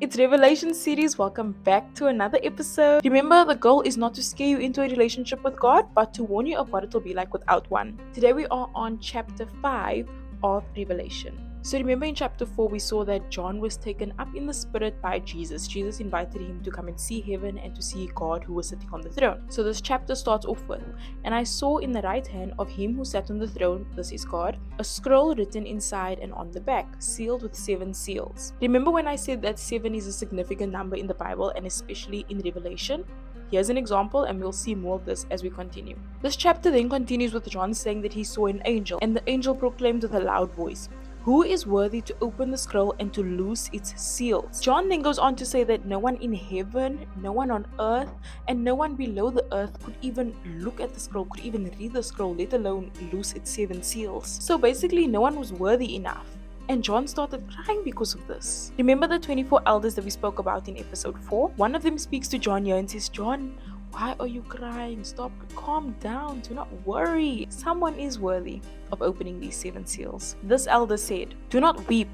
It's Revelation series. Welcome back to another episode. Remember, the goal is not to scare you into a relationship with God, but to warn you of what it will be like without one. Today we are on chapter 5 of Revelation. So remember in chapter 4 we saw that John was taken up in the spirit by Jesus. Jesus invited him to come and see heaven and to see God who was sitting on the throne. So this chapter starts off with, "And I saw in the right hand of him who sat on the throne," this is God, "a scroll written inside and on the back, sealed with 7 seals." Remember when I said that 7 is a significant number in the Bible and especially in Revelation? Here's an example, and we'll see more of this as we continue. This chapter then continues with John saying that he saw an angel, and the angel proclaimed with a loud voice, "Who is worthy to open the scroll and to loose its seals?" John then goes on to say that no one in heaven, no one on earth, and no one below the earth could even look at the scroll, could even read the scroll, let alone loose its 7 seals. So basically, no one was worthy enough. And John started crying because of this. Remember the 24 elders that we spoke about in episode 4? One of them speaks to John here and says, "John, why are you crying? Stop, calm down, do not worry. Someone is worthy of opening these 7 seals." This elder said, "Do not weep.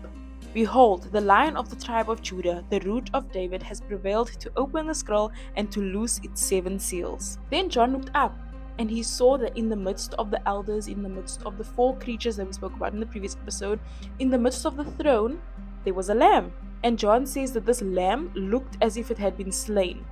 Behold, the Lion of the tribe of Judah, the Root of David, has prevailed to open the scroll and to loose its 7 seals." Then John looked up, and he saw that in the midst of the elders, in the midst of the 4 creatures that we spoke about in the previous episode, in the midst of the throne, there was a lamb. And John says that this lamb looked as if it had been slain.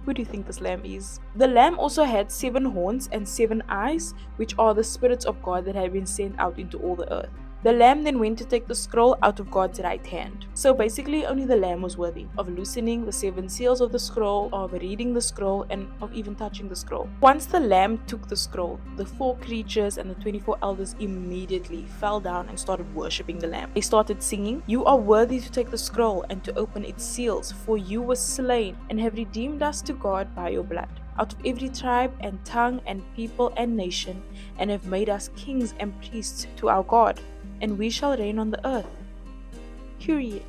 Who do you think this lamb is? The lamb also had 7 horns and 7 eyes, which are the spirits of God that had been sent out into all the earth. The lamb then went to take the scroll out of God's right hand. So basically, only the lamb was worthy of loosening the 7 seals of the scroll, of reading the scroll, and of even touching the scroll. Once the lamb took the scroll, the 4 creatures and the 24 elders immediately fell down and started worshipping the lamb. They started singing, "You are worthy to take the scroll and to open its seals, for you were slain and have redeemed us to God by your blood, out of every tribe and tongue and people and nation, and have made us kings and priests to our God, and we shall reign on the earth." Period.